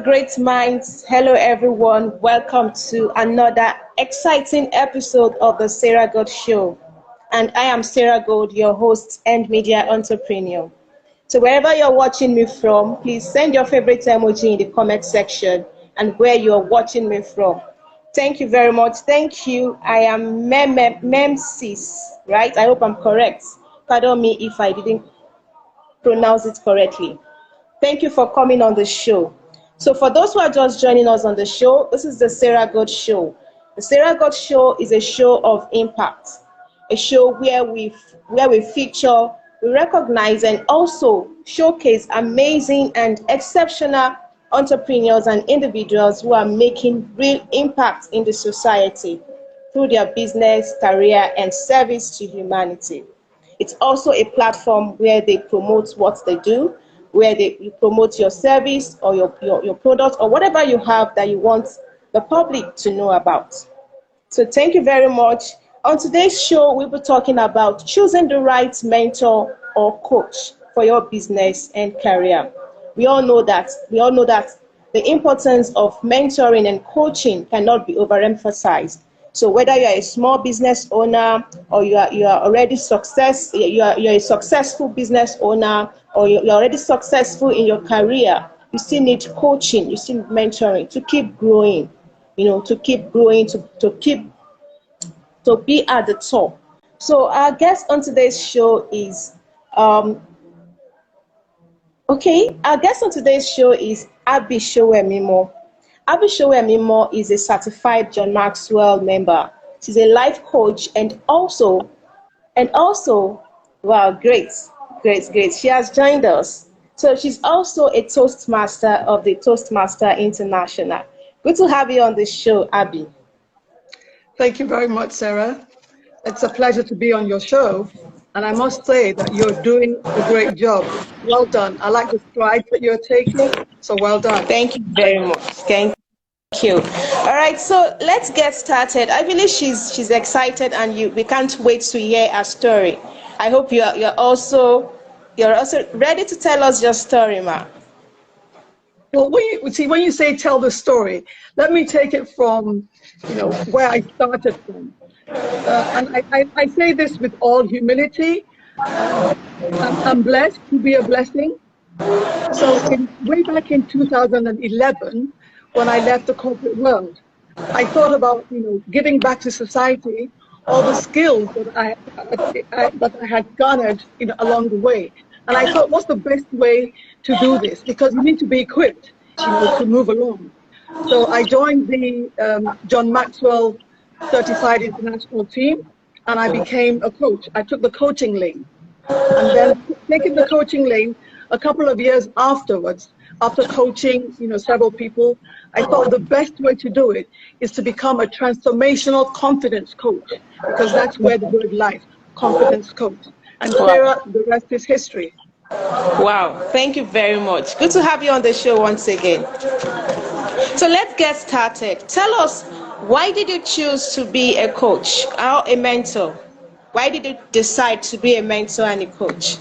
great minds. Hello, everyone. Welcome to another exciting episode of the Sarah Gold Show. And I am Sarah Gold, your host and media entrepreneur. So wherever you're watching me from, please send your favorite emoji in the comment section and where you're watching me from. Thank you very much. Thank you. I am Memsis, right? I hope I'm correct. Pardon me if I didn't pronounce it correctly. Thank you for coming on the show. So for those who are just joining us on the show, this is the Sarah God Show. The Sarah God Show is a show of impact, a show where we feature, we recognize, and also showcase amazing and exceptional entrepreneurs and individuals who are making real impact in the society through their business, career, and service to humanity. It's also a platform where they promote what they do, where you promote your service or your product or whatever you have that you want the public to know about. So thank you very much. On today's show, we'll be talking about choosing the right mentor or coach for your business and career. We all know that the importance of mentoring and coaching cannot be overemphasized. So whether you're a small business owner or you are already you're a successful business owner or you're already successful in your career, you still need coaching, you still need mentoring to keep growing, to be at the top. So our guest on today's show is Abby Sowemimo. Abby Sowemimo is a certified John Maxwell member. She's a life coach and also, wow, great. She has joined us. So she's also a Toastmaster of the Toastmaster International. Good to have you on the show, Abby. Thank you very much, Sarah. It's a pleasure to be on your show. And I must say that you're doing a great job. Well done. I like the strides that you're taking. So well done. Thank you very much. Thank you. All right, so let's get started. I believe she's excited and we can't wait to hear her story. I hope you're also ready to tell us your story, ma. Well, when you say tell the story, let me take it from where I started from. And I say this with all humility. I'm blessed to be a blessing. So way back in 2011, when I left the corporate world, I thought about giving back to society all the skills that I had garnered along the way. And I thought, what's the best way to do this? Because you need to be equipped to move along. So I joined the John Maxwell Certified International team, and I became a coach. I took the coaching lane. And then taking the coaching lane, a couple of years afterwards, after coaching several people, I thought the best way to do it is to become a transformational confidence coach, because that's where the word lies, confidence coach. And Sarah, the rest is history. Wow, thank you very much. Good to have you on the show once again. So let's get started. Tell us, why did you choose to be a coach or a mentor? Why did you decide to be a mentor and a coach?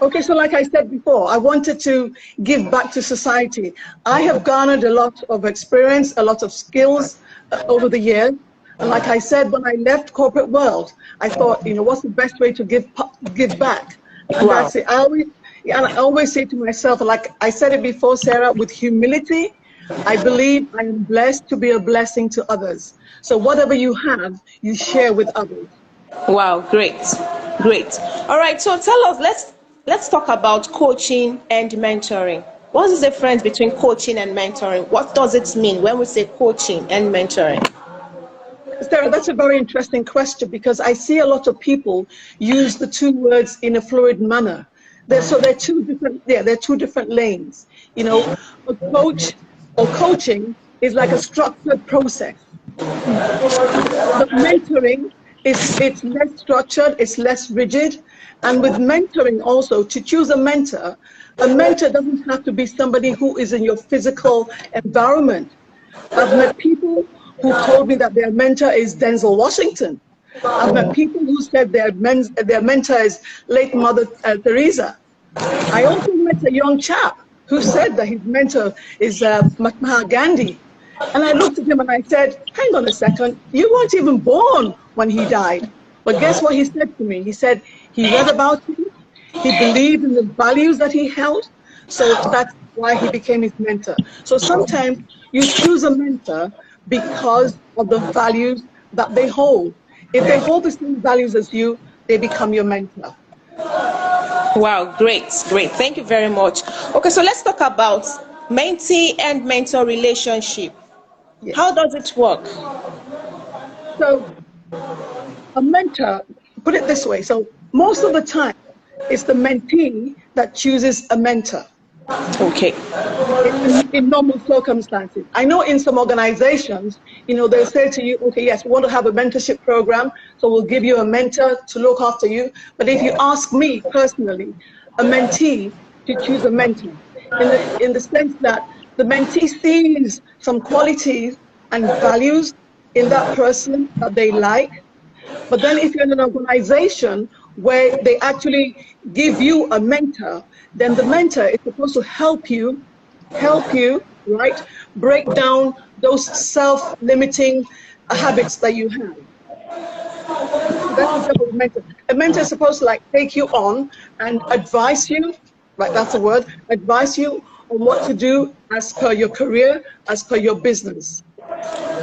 Okay, so like I said before, I wanted to give back to society. I have garnered a lot of experience, a lot of skills over the years. And like I said, when I left corporate world, I thought, what's the best way to give back? And wow. That's it. I always say to myself, like I said it before, Sarah, with humility, I believe I am blessed to be a blessing to others. So whatever you have, you share with others. Wow, great. All right, so tell us, let's talk about coaching and mentoring. What is the difference between coaching and mentoring? What does it mean when we say coaching and mentoring? Sarah, that's a very interesting question, because I see a lot of people use the two words in a fluid manner. They're two different lanes. A coach or coaching is like a structured process. But mentoring it's less structured, it's less rigid. And with mentoring also, to choose a mentor doesn't have to be somebody who is in your physical environment. I've met people who told me that their mentor is Denzel Washington. I've met people who said their mentor is late Mother Teresa. I also met a young chap who said that his mentor is Mahatma Gandhi. And I looked at him and I said, hang on a second, you weren't even born when he died. But guess what he said to me? He said he read about him, he believed in the values that he held, so that's why he became his mentor. So sometimes you choose a mentor because of the values that they hold. If they hold the same values as you, they become your mentor. Wow, great, great. Thank you very much. Okay, so let's talk about mentee and mentor relationship. Yes. How does it work? So a mentor, put it this way, so most of the time it's the mentee that chooses a mentor. Okay. In normal circumstances. I know in some organizations, they'll say to you, okay, yes, we want to have a mentorship program, so we'll give you a mentor to look after you. But if you ask me personally, a mentee to choose a mentor, in the sense that the mentee sees some qualities and values in that person that they like. But then if you're in an organization where they actually give you a mentor, then the mentor is supposed to help you, right, break down those self-limiting habits that you have. So that's the job of a mentor. A mentor is supposed to take you on and advise you, right, that's the word, advise you on what to do as per your career, as per your business.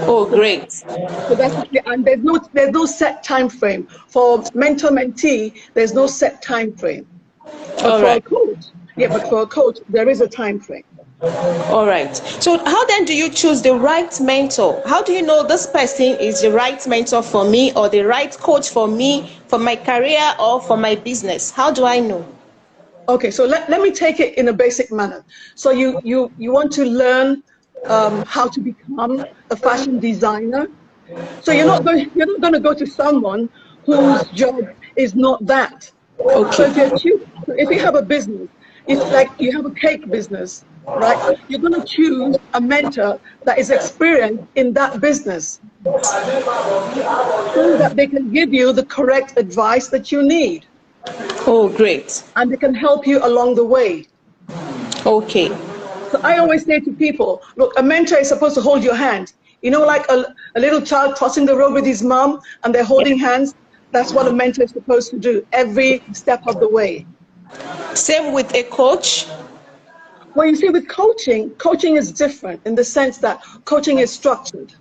Oh, great. So that's, and there's no set time frame for mentor-mentee. There's no set time frame. But for a coach, but for a coach, there is a time frame. All right. So how then do you choose the right mentor? How do you know this person is the right mentor for me, or the right coach for me, for my career or for my business? How do I know? Okay, so let me take it in a basic manner. So you want to learn how to become a fashion designer. So you're not going to go to someone whose job is not that. Okay. So if you have a business, it's like you have a cake business, right? You're going to choose a mentor that is experienced in that business, so that they can give you the correct advice that you need. Oh, great. And they can help you along the way. Okay. So I always say to people, look, a mentor is supposed to hold your hand. Like a little child crossing the road with his mom and they're holding hands. That's what a mentor is supposed to do every step of the way. Same with a coach? Well, you see, with coaching is different in the sense that coaching is structured.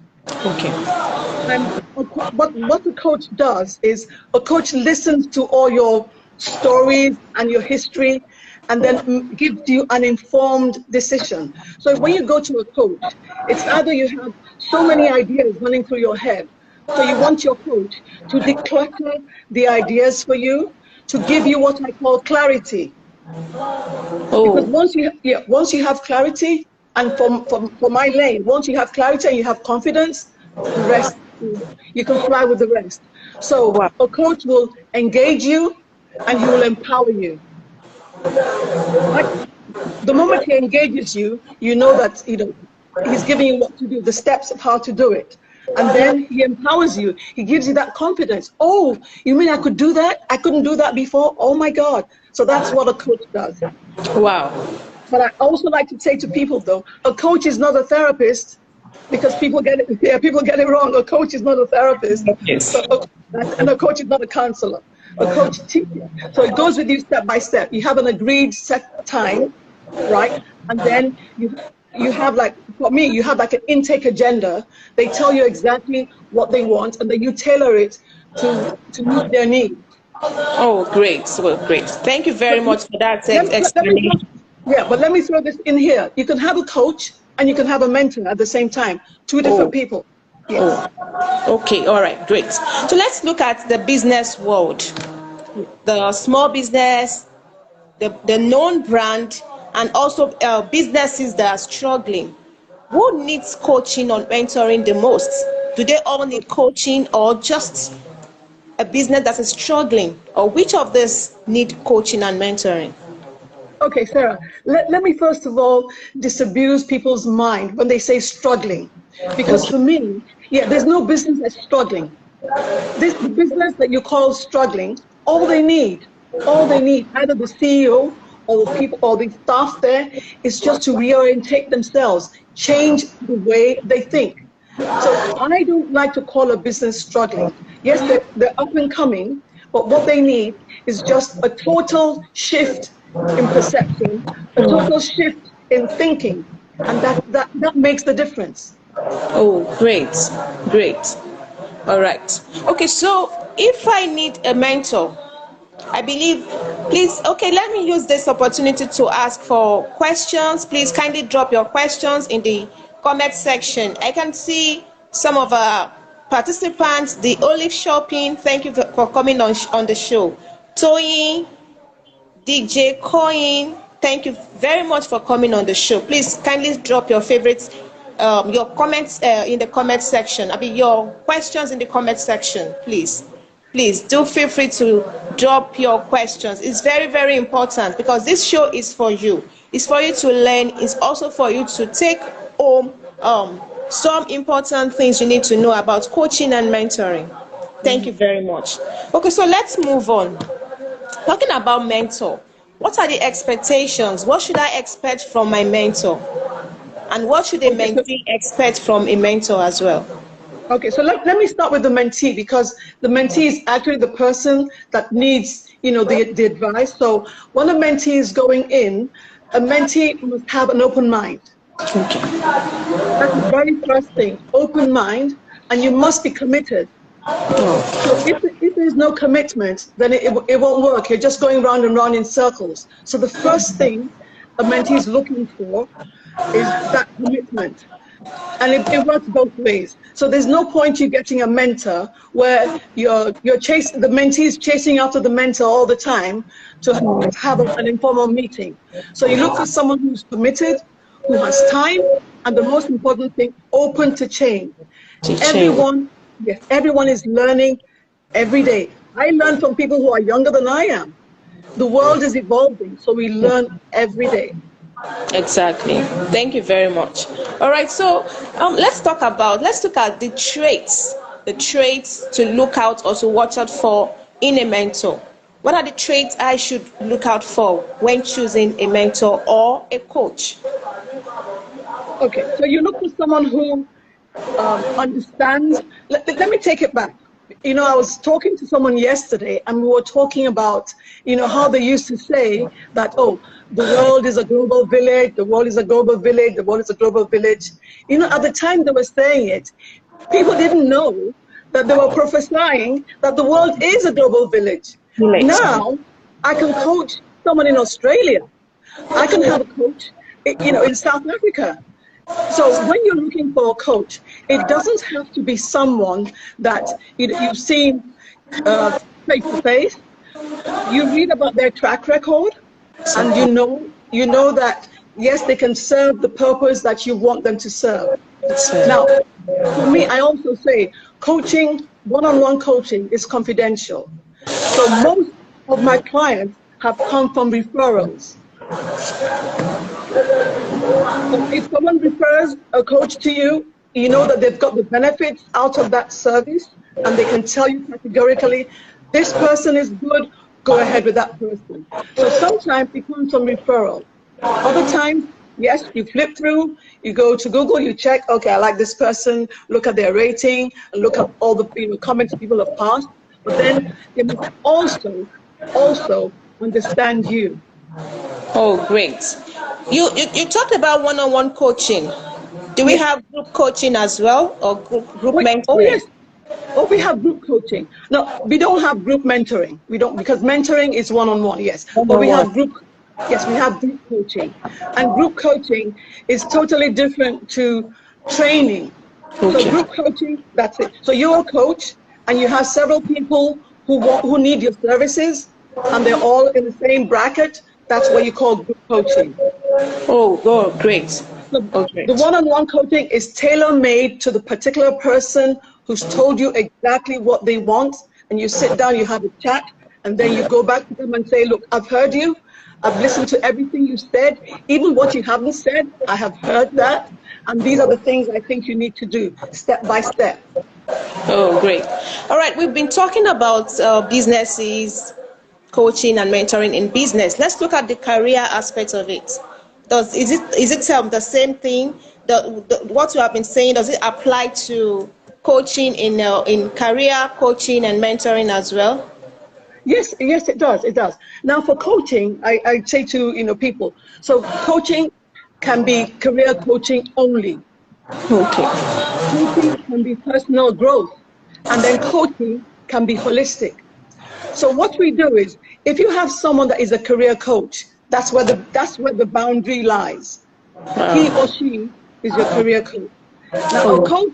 Okay. And what the coach does is a coach listens to all your stories and your history, and then gives you an informed decision. So when you go to a coach, it's either you have so many ideas running through your head, so you want your coach to declutter the ideas for you, to give you what I call clarity. Oh. Because once you have clarity, and for my lane, once you have clarity and you have confidence, the rest, you can fly with the rest. So a coach will engage you and he will empower you. Like, the moment he engages you, you know that he's giving you what to do, the steps of how to do it. And then he empowers you. He gives you that confidence. Oh, you mean I could do that? I couldn't do that before? Oh my God. So that's what a coach does. Wow. But I also like to say to people though, a coach is not a therapist, because people get it wrong. A coach is not a therapist. Yes. And a coach is not a counselor. A coach teaches. So it goes with you step by step. You have an agreed set time, right? And then you have, like, for me, you have like an intake agenda. They tell you exactly what they want, and then you tailor it to meet their needs. Oh, great. So great. Thank you very much for that explanation. But let me throw this in here. You can have a coach and you can have a mentor at the same time. Two different people. Yes. Oh. Okay, all right, great. So let's look at the business world. The small business, the known brand, and also businesses that are struggling. Who needs coaching or mentoring the most? Do they all need coaching, or just a business that is struggling? Or which of these need coaching and mentoring? Okay, Sarah, let me first of all disabuse people's mind when they say struggling. Because for me, there's no business that's struggling. This business that you call struggling, all they need, either the CEO or the people or the staff there is just to reorientate themselves, change the way they think. So I don't like to call a business struggling. Yes, they're up and coming, but what they need is just a total shift in perception, a total shift in thinking, and that makes the difference. Oh, great, great. All right. Okay, so if I need a mentor, I believe, please, okay, let me use this opportunity to ask for questions. Please kindly drop your questions in the comment section. I can see some of our participants, the Olive Shopping, thank you for coming on the show. Toyin, DJ Coin, thank you very much for coming on the show. Please kindly drop your favorites, your comments in the comment section. I mean, your questions in the comment section, please. Please do feel free to drop your questions. It's very, very important because this show is for you. It's for you to learn. It's also for you to take home some important things you need to know about coaching and mentoring. Thank you very much. Okay, so let's move on. Talking about mentor, what are the expectations? What should I expect from my mentor? And what should a mentee expect from a mentor as well? Okay, so let me start with the mentee, because the mentee is actually the person that needs, the advice. So when a mentee is going in, a mentee must have an open mind. Okay. That's the very first thing, open mind, and you must be committed. So if there's no commitment, then it won't work. You're just going round and round in circles. So the first thing a mentee is looking for is that commitment. And it works both ways. So there's no point you getting a mentor where you're chasing, the mentee is chasing after the mentor all the time to have an informal meeting. So you look for someone who's committed, who has time, and the most important thing, open to change. Everyone is learning every day. I learn from people who are younger than I am. The world is evolving, so we learn every day. Exactly. Thank you very much. All right, so let's look at the traits to look out or to watch out for in a mentor. What are the traits I should look out for when choosing a mentor or a coach? Okay, so you look for someone who understands. Let me take it back. I was talking to someone yesterday, and we were talking about, how they used to say that, oh, the world is a global village, the world is a global village, the world is a global village. At the time they were saying it, people didn't know that they were prophesying that the world is a global village. Now, I can coach someone in Australia. I can have a coach, in South Africa. So when you're looking for a coach, it doesn't have to be someone that you've seen face to face. You read about their track record, and you know that yes, they can serve the purpose that you want them to serve. Now, for me, I also say coaching, one-on-one coaching is confidential. So most of my clients have come from referrals. If someone refers a coach to you, you know that they've got the benefits out of that service, and they can tell you categorically, this person is good, go ahead with that person. So sometimes it comes from referral. Other times, yes, you flip through, you go to Google, you check, okay, I like this person, look at their rating, and look at all the comments people have passed. But then they must also understand you. Oh, great. You talked about one-on-one coaching. Do we have group coaching as well, or group mentoring? Oh, yes. Oh, we have group coaching. No, we don't have group mentoring. We don't, because mentoring is one-on-one, yes. But we have group coaching. And group coaching is totally different to training. Okay. So group coaching, that's it. So you're a coach, and you have several people who need your services, and they're all in the same bracket. That's what you call group coaching. Oh, great. The one-on-one coaching is tailor-made to the particular person who's told you exactly what they want, and you sit down, you have a chat, and then you go back to them and say, look, I've heard you, I've listened to everything you said, even what you haven't said, I have heard that, and these are the things I think you need to do, step by step. Oh, great. All right, we've been talking about businesses, coaching and mentoring in business. Let's look at the career aspect of it. Is it the same thing? What you have been saying, does it apply to coaching in career coaching and mentoring as well? Yes, it does. It does. Now, for coaching, I say to people, so coaching can be career coaching only. Okay. Coaching can be personal growth, and then coaching can be holistic. So what we do is, if you have someone that is a career coach, that's where the boundary lies. Wow. He or she is your career coach. Now, a coach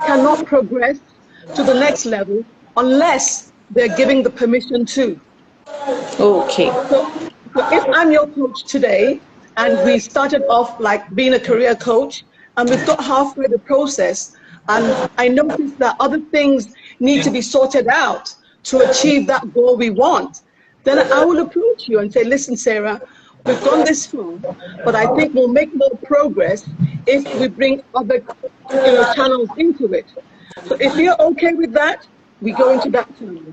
cannot progress to the next level unless they're giving the permission to. Okay. So if I'm your coach today, and we started off like being a career coach, and we've got halfway the process, and I noticed that other things need to be sorted out to achieve that goal we want, then I will approach you and say, listen, Sarah, we've gone this far, but I think we'll make more progress if we bring other channels into it. So if you're okay with that, we go into that channel.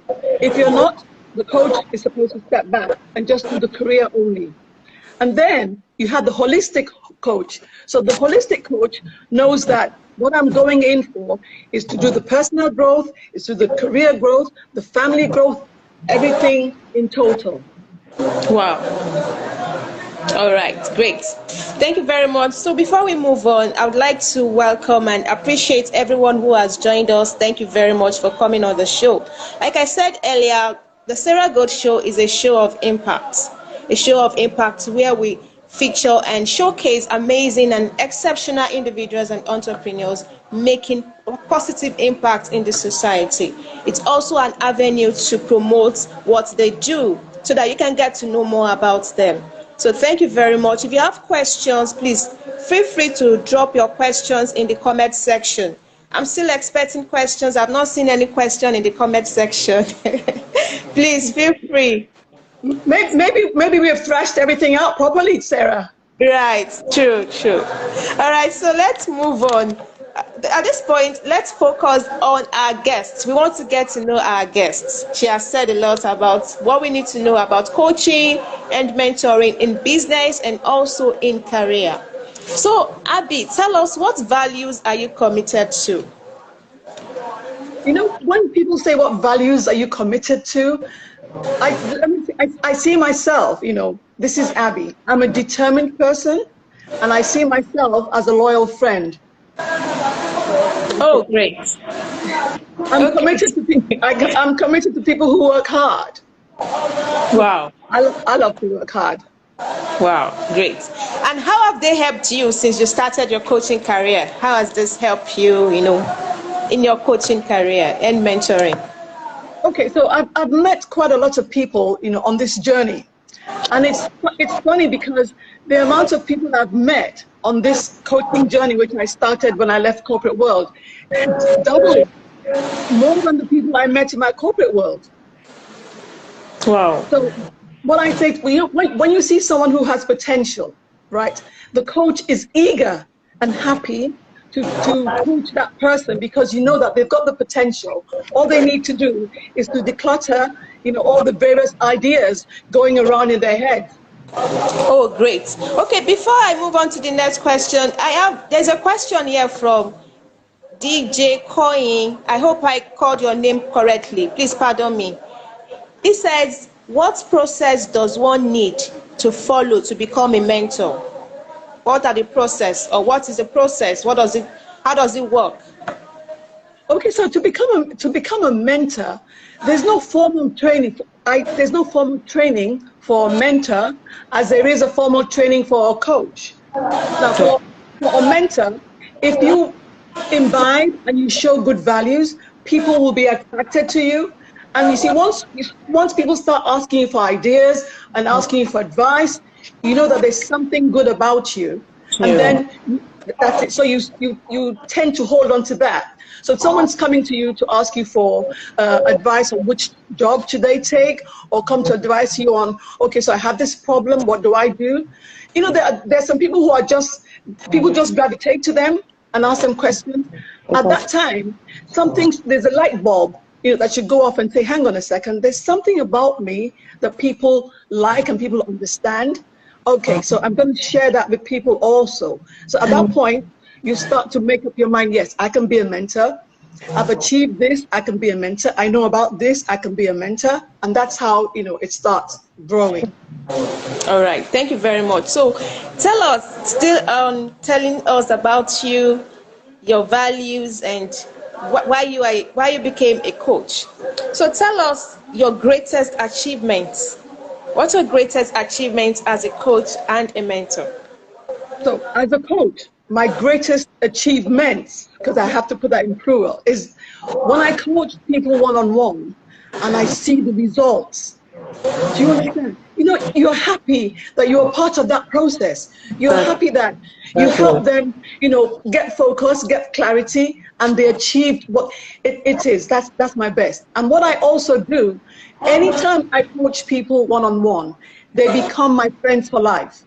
If you're not, the coach is supposed to step back and just do the career only. And then you have the holistic coach. So the holistic coach knows that what I'm going in for is to do the personal growth, is to do the career growth, the family growth, everything in total. Wow. All right, great. Thank you very much. So before we move on, I would like to welcome and appreciate everyone who has joined us. Thank you very much for coming on the show. Like I said earlier, the Sarah Gold Show is a show of impact. A show of impact where we feature and showcase amazing and exceptional individuals and entrepreneurs making a positive impact in the society. It's also an avenue to promote what they do so that you can get to know more about them. So thank you very much. If you have questions, please feel free to drop your questions in the comment section. I'm still expecting questions. I've not seen any question in the comment section. Please feel free. Maybe we have thrashed everything out properly, Sarah. Right, true. All right, so let's move on. At this point, let's focus on our guests. We want to get to know our guests. She has said a lot about what we need to know about coaching and mentoring in business and also in career. So, Abby, tell us, what values are you committed to? When people say what values are you committed to, I see myself, this is Abby. I'm a determined person, and I see myself as a loyal friend. Oh, great. I'm committed to people. I'm committed to people who work hard. Wow. I love to work hard. Wow, great. And how have they helped you since you started your coaching career? How has this helped you, in your coaching career and mentoring? Okay, so I've met quite a lot of people, on this journey. And it's funny because the amount of people I've met on this coaching journey, which I started when I left corporate world, doubled more than the people I met in my corporate world. Wow. So what I say, when you see someone who has potential, right, the coach is eager and happy to coach that person because you know that they've got the potential. All they need to do is to declutter, all the various ideas going around in their head. Oh, great. Okay, before I move on to the next question, there's a question here from DJ Coying. I hope I called your name correctly. Please pardon me. He says, what process does one need to follow to become a mentor? What are the process, or what is the process? How does it work? Okay, so to become a mentor, there's no formal training. There's no formal training for a mentor as there is a formal training for a coach. Now, for a mentor, if you imbibe and you show good values, people will be attracted to you. And you see, once people start asking you for ideas and asking you for advice, you know that there's something good about you. Yeah. And then that's it. So you tend to hold on to that. So if someone's coming to you to ask you for advice on which job should they take, or come to advise you on, okay, so I have this problem, what do I do? There's some people who are people just gravitate to them and ask them questions. At that time, there's a light bulb that should go off and say, hang on a second, there's something about me that people like and people understand. Okay, so I'm going to share that with people also. So at that point, you start to make up your mind, yes, I can be a mentor. I've achieved this, I can be a mentor. I know about this, I can be a mentor. And that's how, it starts growing. All right, thank you very much. So tell us, still telling us about you, your values, and why you became a coach. So tell us your greatest achievements. What's your greatest achievements as a coach and a mentor? So as a coach, my greatest achievements, because I have to put that in plural, is when I coach people one-on-one and I see the results. Do you understand? You're happy that you're part of that process. You're happy that you help them, get focus, get clarity, and they achieved what it is. That's my best. And what I also do, anytime I coach people one-on-one, they become my friends for life.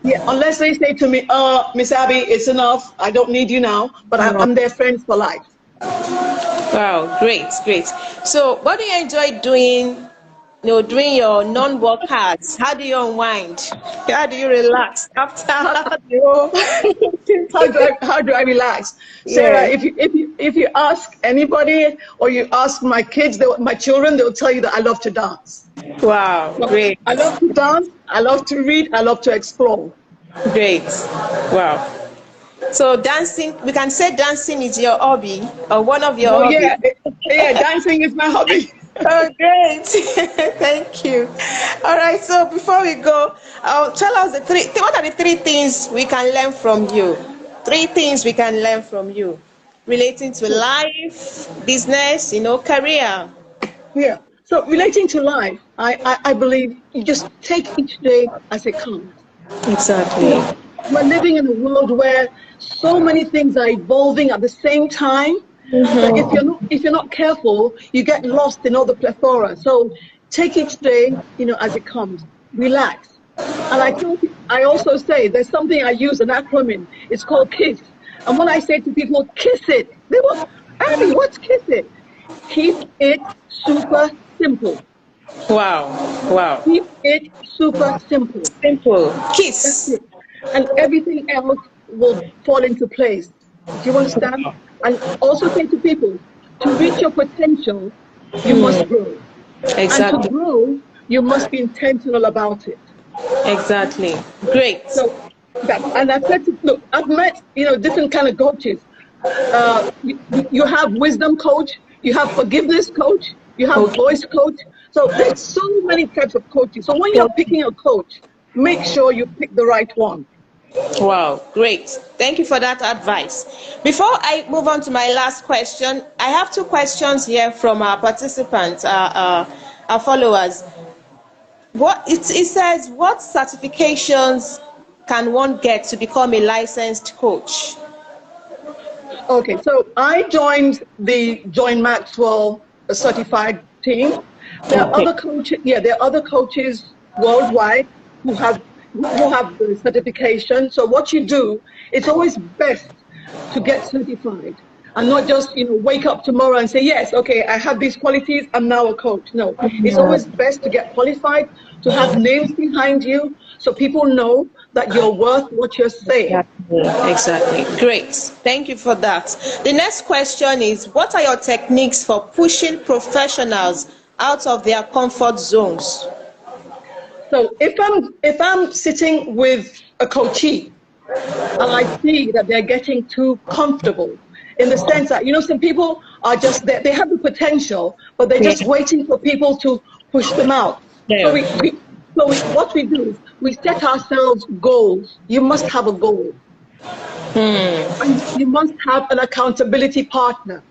Unless they say to me, Miss Abby, it's enough. I don't need you now, but I'm their friends for life. Wow, great. So what do you enjoy doing, during your non-work hours? How do you unwind? How do you relax after the whole... How do I relax? Sarah, if you ask anybody or you ask my kids, my children, they'll tell you that I love to dance. Wow, great. I love to dance, I love to read, I love to explore. Great. Wow. So dancing, we can say dancing is your hobby or one of your hobbies. Yeah, dancing is my hobby. Oh, great. Thank you. All right, so before we go, tell us what are the 3 things we can learn from you? 3 things we can learn from you relating to life, business, career. Yeah. So relating to life, I believe you just take each day as it comes. Exactly. We're living in a world where so many things are evolving at the same time. That if you're not careful, you get lost in all the plethora. So take each day, as it comes. Relax. And I also say there's something I use, an acronym. It's called KISS. And when I say to people, kiss it, they go, Abby, what's kiss it? Keep it super simple. Wow. Keep it super simple. Simple. Kiss. That's it. And everything else will fall into place. Do you understand? And also say to people, to reach your potential, you must grow. Exactly. And to grow, you must be intentional about it. Exactly. Great. So and I said, look, I've met different kind of coaches. You have wisdom coach, you have forgiveness coach, you have voice coach. So there's so many types of coaches. So when you're picking a coach, make sure you pick the right one. Wow, great. Thank you for that advice. Before I move on to my last question, I have 2 questions here from our participants, our followers. It says, what certifications can one get to become a licensed coach? Okay, so I joined the Maxwell certified team. There are other coaches. Yeah, there are other coaches worldwide who have the certification. So what you do, it's always best to get certified and not just wake up tomorrow and say, yes, okay, I have these qualities, I'm now a coach. No, it's always best to get qualified, to have names behind you so people know that you're worth what you're saying. Exactly. Great. Thank you for that. The next question is, what are your techniques for pushing professionals out of their comfort zones? So if I'm sitting with a coachee and I see that they're getting too comfortable, in the sense that some people are just they have the potential, but they're just waiting for people to push them out. So what we do is we set ourselves goals. You must have a goal. And you must have an accountability partner.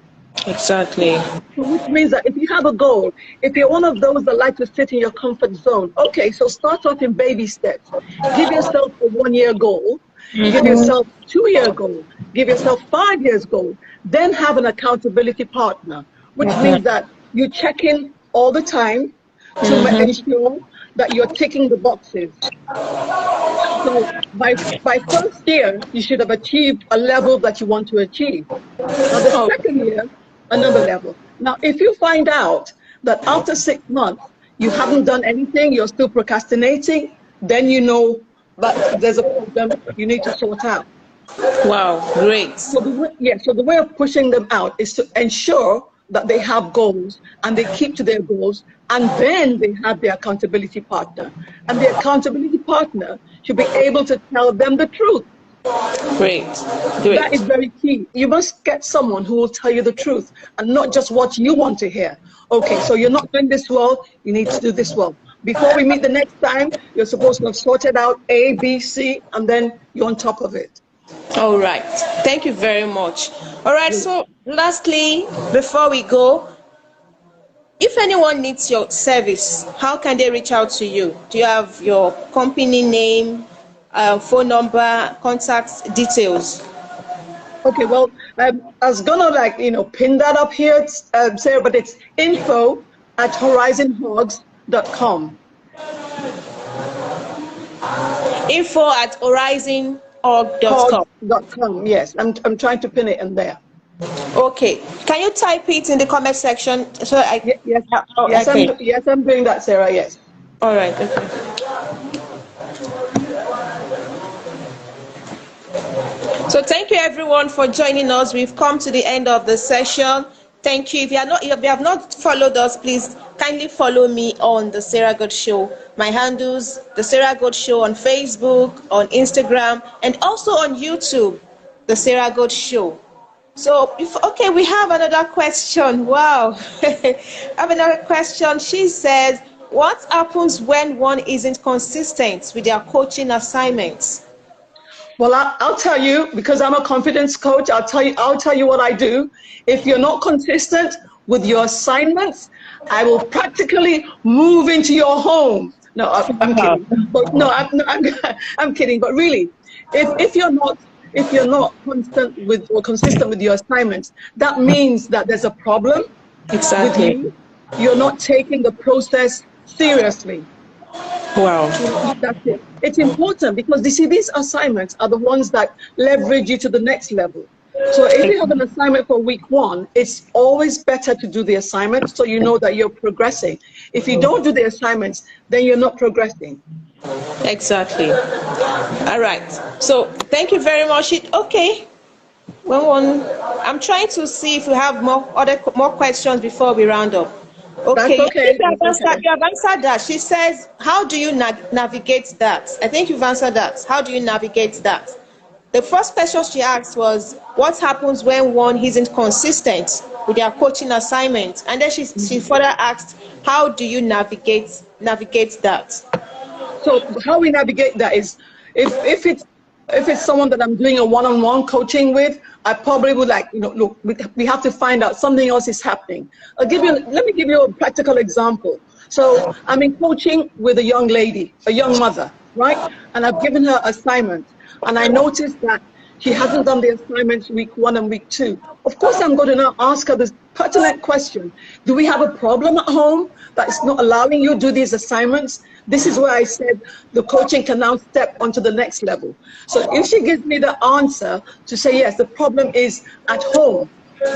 Exactly. Which means that if you have a goal, if you're one of those that like to sit in your comfort zone, okay, so start off in baby steps. Give yourself a 1-year goal. Give yourself a 2-year goal. Give yourself 5 years goal. Then have an accountability partner, which means that you check in all the time to ensure that you're ticking the boxes. So by first year, you should have achieved a level that you want to achieve. Now the second year, another level. Now, if you find out that after 6 months, you haven't done anything, you're still procrastinating, then you know that there's a problem you need to sort out. Wow, great. So the way of pushing them out is to ensure that they have goals and they keep to their goals, and then they have their accountability partner. And the accountability partner should be able to tell them the truth. Great, great. That is very key. You must get someone who will tell you the truth and not just what you want to hear. Okay, so you're not doing this well, you need to do this well. Before we meet the next time, you're supposed to have sorted out A, B, C, and then you're on top of it. All right. Thank you very much. All right. So lastly, before we go, if anyone needs your service, how can they reach out to you? Do you have your company name, phone number, contact details? Okay, well, I was gonna pin that up here, Sarah, but it's info@horizonhogs.com. info@horizonhogs.com. Yes, I'm trying to pin it in there. Okay, can you type it in the comment section so I yes, okay. yes, I'm doing that, Sarah. Yes. All right. Okay. So thank you everyone for joining us. We've come to the end of the session. Thank you. If you have not followed us, please kindly follow me on the Sarah God Show. My handles, the Sarah God Show on Facebook, on Instagram, and also on YouTube, the Sarah God Show. So, okay, we have another question. Wow. I have another question. She says, what happens when one isn't consistent with their coaching assignments? Well, I'll tell you, because I'm a confidence coach, I'll tell you what I do. If you're not consistent with your assignments, I will practically move into your home. No, I'm kidding. But no, I'm kidding. But really, if you're not consistent with your assignments, that means that there's a problem. Exactly. With you. You're not taking the process seriously. Wow. That's it. It's important because you see, these assignments are the ones that leverage you to the next level. So if you have an assignment for week 1, it's always better to do the assignment so you know that you're progressing. If you don't do the assignments, then you're not progressing. Exactly. All right. So thank you very much. Okay. I'm trying to see if we have more questions before we round up. Okay. That's okay. You have answered that. She says, how do you navigate that? I think you've answered that. How do you navigate that? The first question she asked was, what happens when one isn't consistent with their coaching assignment? And then she further asked, how do you navigate that? So how we navigate that is, if it's someone that I'm doing a one-on-one coaching with, I probably would look, we have to find out something else is happening. Let me give you a practical example. So I'm in coaching with a young lady, a young mother, right? And I've given her assignments, and I noticed that she hasn't done the assignments week 1 and week 2. Of course, I'm going to now ask her this pertinent question. Do we have a problem at home that's not allowing you to do these assignments? This is where I said the coaching can now step onto the next level. So if she gives me the answer to say, yes, the problem is at home,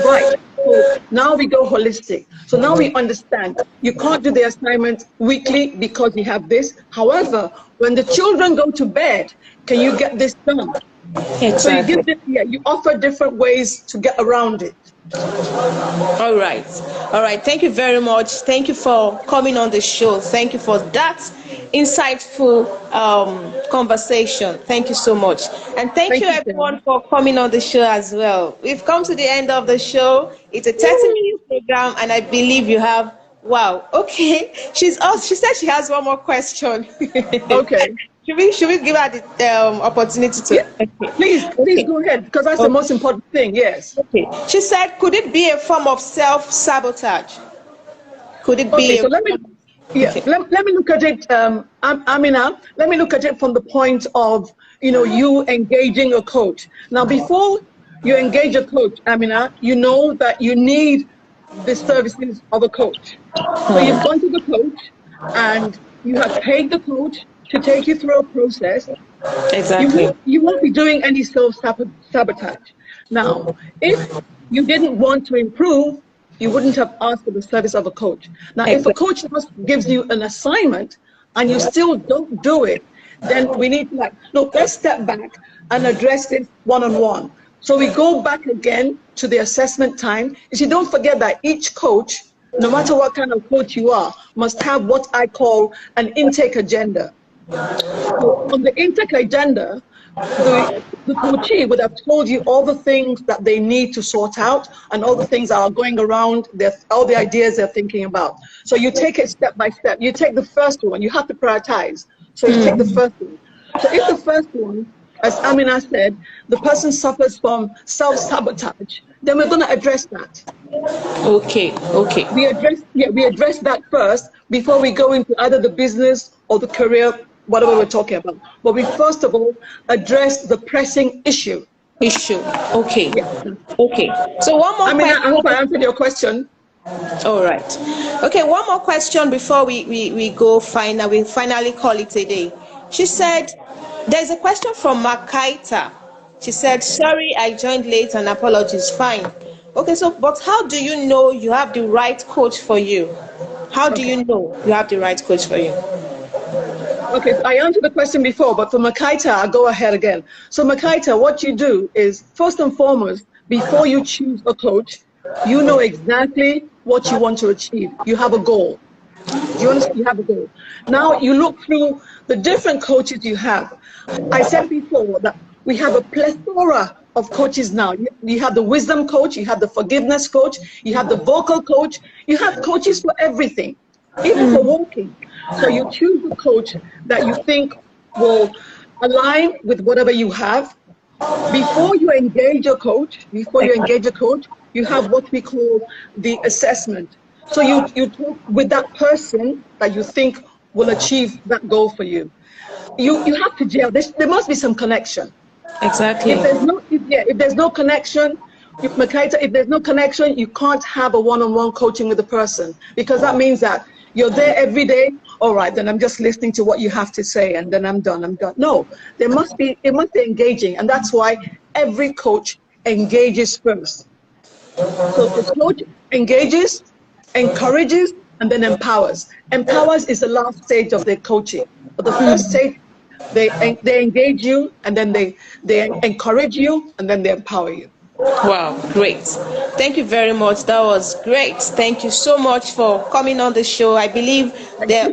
right? So now we go holistic. So now we understand you can't do the assignment weekly because you have this. However, when the children go to bed, can you get this done? Exactly. So you offer different ways to get around it. All right. Thank you very much. Thank you for coming on the show. Thank you for that insightful conversation. Thank you so much. And thank you everyone for coming on the show as well. We've come to the end of the show. It's a 30-minute program, and I believe you have. Wow. Okay. She said she has one more question. Okay. Should we give her the opportunity to? Yeah. Please go ahead, because that's the most important thing. Yes. Okay. She said, could it be a form of self-sabotage? Could it be? Okay. So let me look at it, Amina. Let me look at it from the point of you engaging a coach. Now, before you engage a coach, Amina, you know that you need the services of a coach. So you've gone to the coach and you have paid the coach to take you through a process. Exactly. You won't be doing any self-sabotage. Now, if you didn't want to improve, you wouldn't have asked for the service of a coach. Now, if a coach just gives you an assignment and you still don't do it, then we need to like, look, let's step back and address this one-on-one. So we go back again to the assessment time. You see, don't forget that each coach, no matter what kind of coach you are, must have what I call an intake agenda. So on the intake agenda, the coachee would have told you all the things that they need to sort out and all the things that are going around, all the ideas they're thinking about. So you take it step by step. You take the first one. You have to prioritize. So you take the first one. So if the first one, as Amina said, the person suffers from self-sabotage, then we're going to address that. Okay. We address that first before we go into either the business or the career, whatever we're talking about. But we first of all address the pressing issue. Okay. Yeah. Okay. So one more question. I hope I answered your question. All right. Okay, one more question before we go final. We finally call it a day. She said, there's a question from Makaita. She said, sorry, I joined late and apologies. Fine. Okay, so, but how do you know you have the right coach for you? How do you know you have the right coach for you? Okay, so I answered the question before, but for Makaita, I'll go ahead again. So Makaita, what you do is, first and foremost, before you choose a coach, you know exactly what you want to achieve. You have a goal. You understand? You have a goal. Now you look through the different coaches you have. I said before that we have a plethora of coaches now. You have the wisdom coach, you have the forgiveness coach, you have the vocal coach, you have coaches for everything, even for walking. So you choose the coach that you think will align with whatever you have. Before you engage a coach, you have what we call the assessment. So you talk with that person that you think will achieve that goal for you. You have to gel. There must be some connection. Exactly. If there's no connection, if there's no connection, you can't have a one-on-one coaching with the person, because that means that you're there every day. All right, then I'm just listening to what you have to say, and then I'm done. No, it must be engaging, and that's why every coach engages first. So the coach engages, encourages, and then empowers. Empowers is the last stage of their coaching. But the first stage, they engage you, and then they encourage you, and then they empower you. Wow, great. Thank you very much. That was great. Thank you so much for coming on the show. I believe that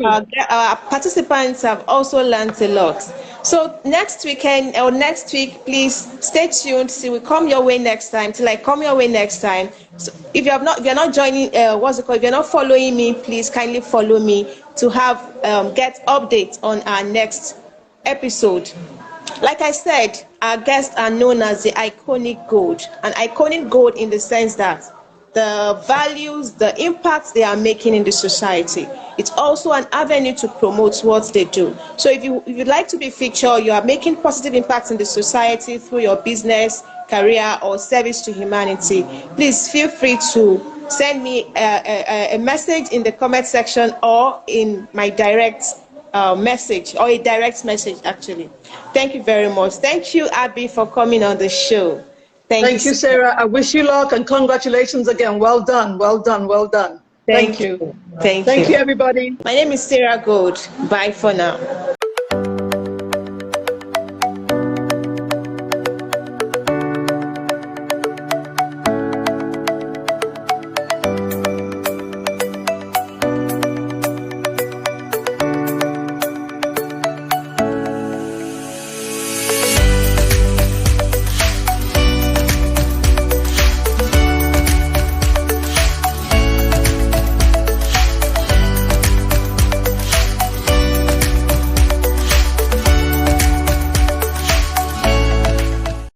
our participants have also learned a lot. So next weekend or next week, please stay tuned till we come your way next time, till I come your way next time. So if you're not joining, if you're not following me, please kindly follow me to have get updates on our next episode. Like I said, our guests are known as the iconic gold. An iconic gold in the sense that the values, the impacts they are making in the society. It's also an avenue to promote what they do. So if you'd like to be featured, you are making positive impacts in the society through your business, career, or service to humanity, please feel free to send me a message in the comment section or in my direct message, or a direct message actually. Thank you very much. Thank you, Abby, for coming on the show. Thank you, Sarah. I wish you luck and congratulations again. Well done, well done, well done. Thank you. Thank you, everybody. My name is Sarah Gold. Bye for now.